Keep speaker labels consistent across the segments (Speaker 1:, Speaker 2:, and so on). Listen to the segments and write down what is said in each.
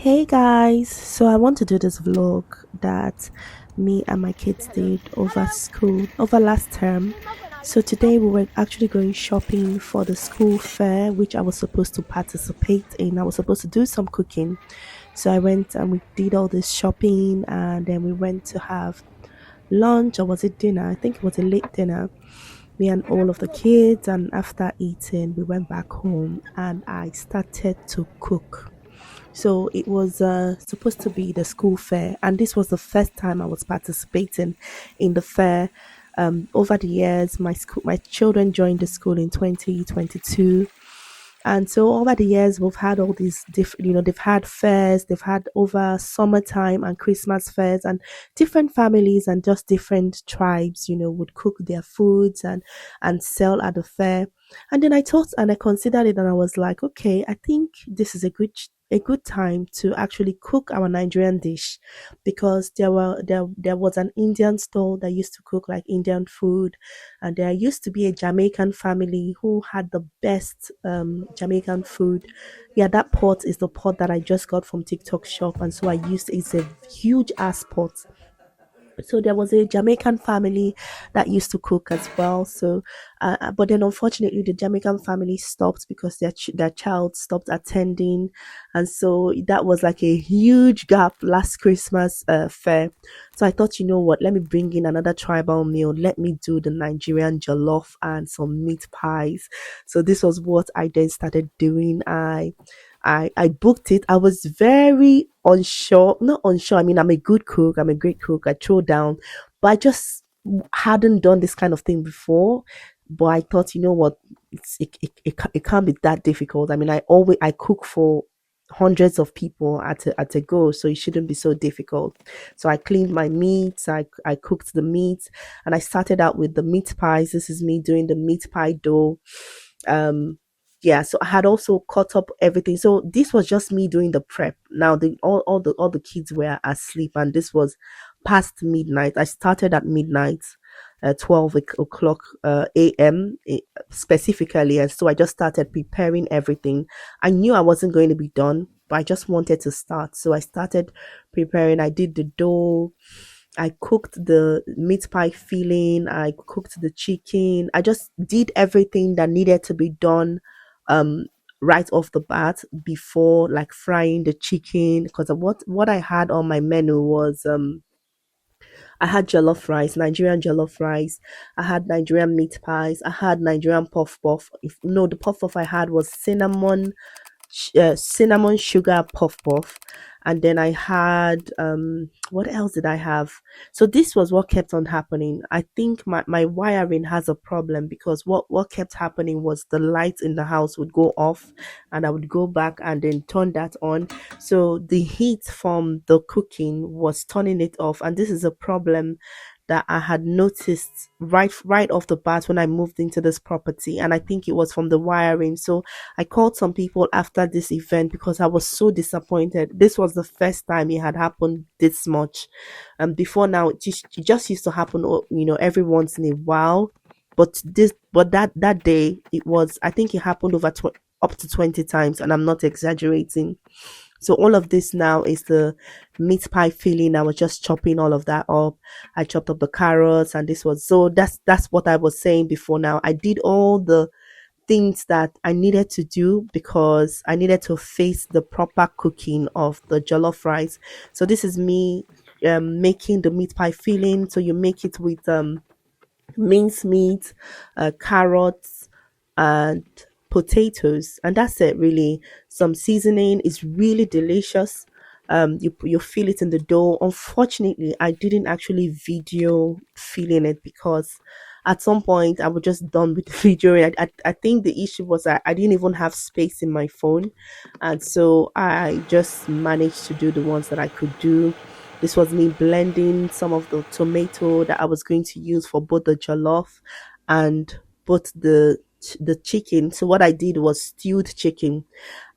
Speaker 1: Hey guys, so I want to do this vlog that me and my kids did over school over last term. So today we were actually going shopping for the school fair, which I was supposed to participate in. I was supposed to do some cooking. So I went and we did all this shopping and then we went to have lunch, or was it dinner? I think it was a late dinner. Me and all of the kids, and after eating, we went back home and I started to cook. So it was supposed to be the school fair, and this was the first time I was participating in the fair. Over the years, my children joined the school in 2022, and so over the years, we've had all these different, they've had fairs, they've had over summertime and Christmas fairs, and different families and just different tribes, would cook their foods and sell at the fair. And then I thought and I considered it, and I was like, okay, I think this is a good time to actually cook our Nigerian dish, because there was an Indian stall that used to cook like Indian food, and there used to be a Jamaican family who had the best Jamaican food. Yeah, that pot is the pot that I just got from TikTok shop, and so I used it's a huge ass pot. So there was a Jamaican family that used to cook as well. So, but then unfortunately, the Jamaican family stopped because their child stopped attending, and so that was like a huge gap last Christmas fair. So I thought, you know what? Let me bring in another tribal meal. Let me do the Nigerian jollof and some meat pies. So this was what I then started doing. I booked it. I was very unsure, not unsure. I mean, I'm a good cook. I'm a great cook. I throw down, but I just hadn't done this kind of thing before. But I thought, you know what, it can't be that difficult. I mean, I cook for hundreds of people at a go, so it shouldn't be so difficult. So I cleaned my meats. I cooked the meat, and I started out with the meat pies. This is me doing the meat pie dough. um yeah, so I had also cut up everything. So this was just me doing the prep. Now all the kids were asleep, and this was past midnight. I started at midnight, 12 o'clock a.m. Specifically, and so I just started preparing everything. I knew I wasn't going to be done, but I just wanted to start, so I started preparing. I did the dough, I cooked the meat pie filling, I cooked the chicken. I just did everything that needed to be done um right off the bat before like frying the chicken, because what I had on my menu was I had jollof rice, Nigerian jollof rice. I had Nigerian meat pies. I had Nigerian puff puff. If no, the puff puff I had was cinnamon sugar puff puff, and then I had what else did I have? So this was what kept on happening. I think my wiring has a problem, because what kept happening was the lights in the house would go off, and I would go back and then turn that on. So the heat from the cooking was turning it off, and this is a problem that I had noticed right off the bat when I moved into this property, and I think it was from the wiring. So I called some people after this event because I was so disappointed. This was the first time it had happened this much. And before now, it just used to happen, every once in a while. But that day, it was. I think it happened up to 20 times, and I'm not exaggerating. So all of this now is the meat pie filling. I was just chopping all of that up. I chopped up the carrots, and this was so that's what I was saying before. Now I did all the things that I needed to do because I needed to face the proper cooking of the jollof rice. So this is me making the meat pie filling. So you make it with minced meat, carrots, and potatoes, and that's it. Really, some seasoning is really delicious. You feel it in the dough. Unfortunately, I didn't actually video feeling it because at some point I was just done with the videoing. I think the issue was that I didn't even have space in my phone, and so I just managed to do the ones that I could do. This was me blending some of the tomato that I was going to use for both the jollof and both the chicken. So what I did was stewed chicken.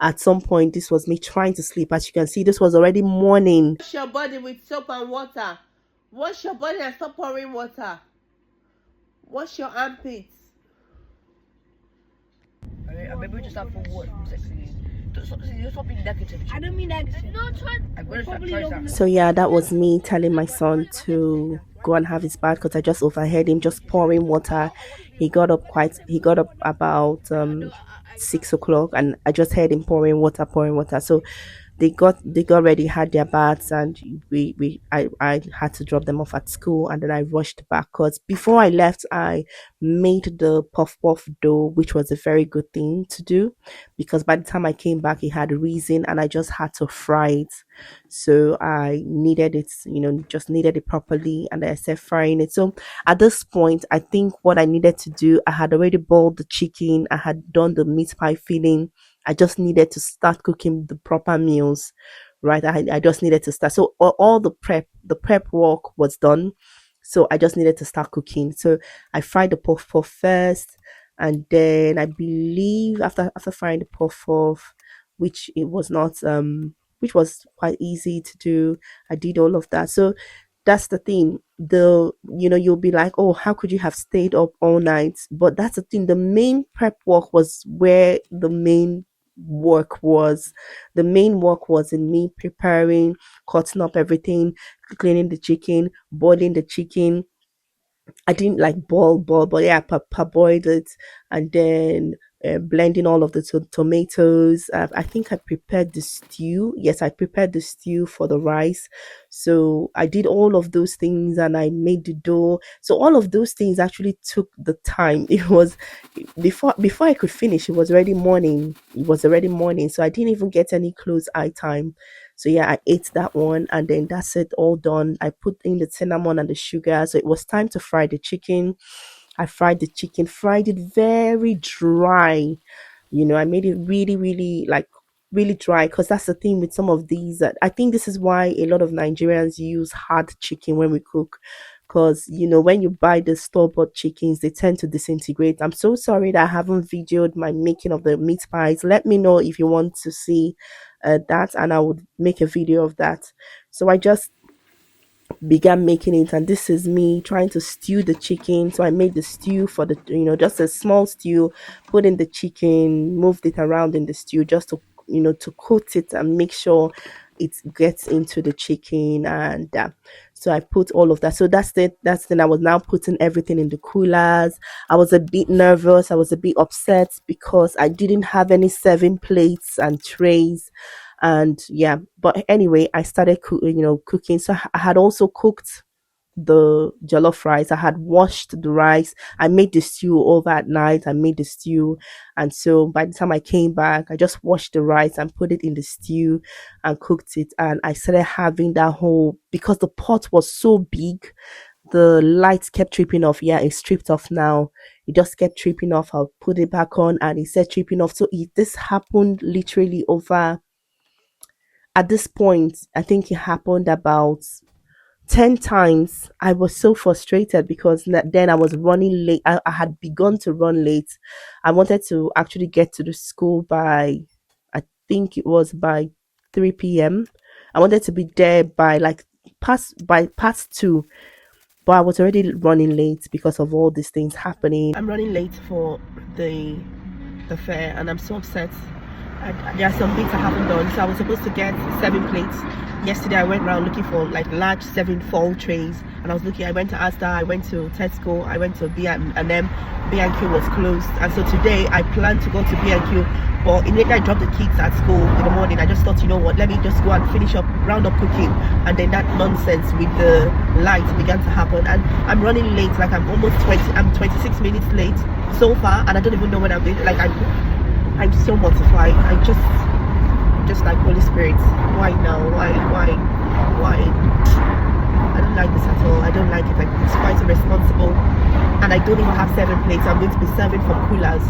Speaker 1: At some point, this was me trying to sleep. As you can see, this was already morning.
Speaker 2: Wash your body with soap and water. Wash your body and stop pouring water. Wash your armpits.
Speaker 3: Maybe we just have for what sexy. stop being negative. I don't mean negative. No,
Speaker 1: So yeah, that was me telling my son to go and have his bath because I just overheard him just pouring water. He got up about 6 o'clock, and I just heard him pouring water. So they got ready, had their baths, and I had to drop them off at school, and then I rushed back because before I left I made the puff puff dough, which was a very good thing to do because by the time I came back it had risen and I just had to fry it. So I needed it, just needed it properly, and I started frying it. So at this point I think what I needed to do, I had already boiled the chicken, I had done the meat pie filling, I just needed to start cooking the proper meals, right? I just needed to start. So all the prep work was done. So I just needed to start cooking. So I fried the puff puff first, and then I believe after frying the puff puff, which it was not which was quite easy to do. I did all of that. So that's the thing. You'll be like, oh, how could you have stayed up all night? But that's the thing. The main prep work was where the main work was in me preparing, cutting up everything, cleaning the chicken, boiling the chicken. I didn't like boil, but yeah, parboiled it, and then blending all of the tomatoes. I think I prepared the stew. Yes, I prepared the stew for the rice. So I did all of those things, and I made the dough. So all of those things actually took the time. It was before I could finish. It was already morning. It was already morning. So I didn't even get any close eye time. So yeah, I ate that one, and then that's it, all done. I put in the cinnamon and the sugar. So it was time to fry the chicken. I fried the chicken, fried it very dry. I made it really, really like really dry because that's the thing with some of these. I think this is why a lot of Nigerians use hard chicken when we cook. Because when you buy the store-bought chickens, they tend to disintegrate. I'm so sorry that I haven't videoed my making of the meat pies. Let me know if you want to see that, and I would make a video of that. So I just began making it, and this is me trying to stew the chicken. So I made the stew for the just a small stew, put in the chicken, moved it around in the stew just to to coat it and make sure it gets into the chicken. And so I put all of that. So that's it. I was now putting everything in the coolers. I was a bit nervous, I was a bit upset because I didn't have any serving plates and trays. And yeah, but anyway, I started cooking. So I had also cooked the jollof rice. I had washed the rice. I made the stew over at night. I made the stew, and so by the time I came back, I just washed the rice and put it in the stew and cooked it. And I started having that whole, because the pot was so big, the lights kept tripping off. Yeah, it's tripped off now. It just kept tripping off. I'll put it back on, and it said tripping off. So this happened literally over. At this point, I think it happened about 10 times. I was so frustrated because then I was running late. I had begun to run late. I wanted to actually get to the school by, I think it was by 3 p.m. I wanted to be there by past 2, but I was already running late because of all these things happening. I'm running late for the fair, and I'm so upset. There are some bits I haven't done. So I was supposed to get 7 plates. Yesterday I went around looking for like large 7 foil trays, and I went to Asda, I went to Tesco, I went to B&M. B&Q was closed, and so today I plan to go to B&Q, but immediately I dropped the kids at school in the morning. I just thought, you know what, let me just go and round up cooking, and then that nonsense with the light began to happen, and I'm running late. Like I'm 26 minutes late so far, and I don't even know when I'm going. Like I'm so mortified. I just like, Holy Spirit, why now? Why? I don't like this at all. I don't like it. Like, it's quite irresponsible, and I don't even have 7 plates. I'm going to be serving from coolers.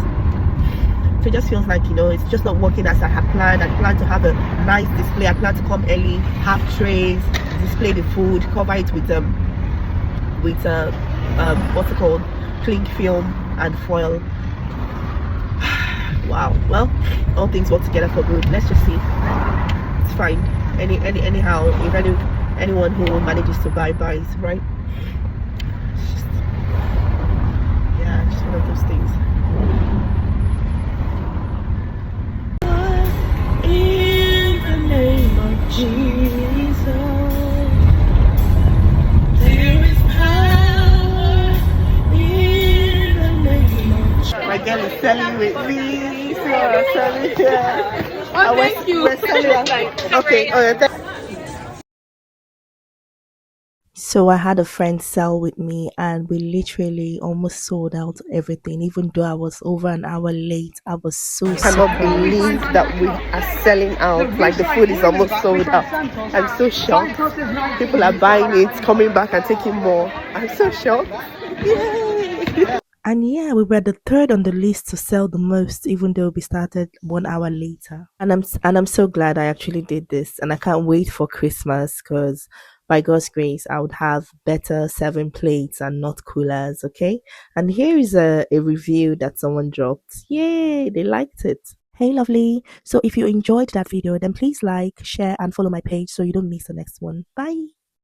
Speaker 1: So it just feels like, it's just not working as I had planned. I planned to have a nice display. I planned to come early, have trays, display the food, cover it with what's it called, cling film and foil. Wow. Well, all things work together for good. Let's just see. It's fine. Anyhow, if anyone who manages to buys, right? It's just, yeah, just one of those things. In the name of Jesus, there is power in the name of Jesus.
Speaker 2: My girl is selling with me. See what I'm selling here.
Speaker 3: Oh, thank you.
Speaker 2: We're selling. Okay. Oh, yeah,
Speaker 1: So I had a friend sell with me and we literally almost sold out everything. Even though I was over an hour late, I was so
Speaker 2: I cannot
Speaker 1: proud.
Speaker 2: believe that we are selling out. Like the food is almost sold out. I'm so shocked. People are buying it, coming back and taking more. I'm so shocked. Yay!
Speaker 1: And yeah, we were the third on the list to sell the most, even though we started 1 hour later. And I'm so glad I actually did this, and I can't wait for Christmas because by God's grace, I would have better serving plates and not coolers. Okay, and here is a review that someone dropped. Yay, they liked it. Hey, lovely. So if you enjoyed that video, then please like, share, and follow my page so you don't miss the next one. Bye.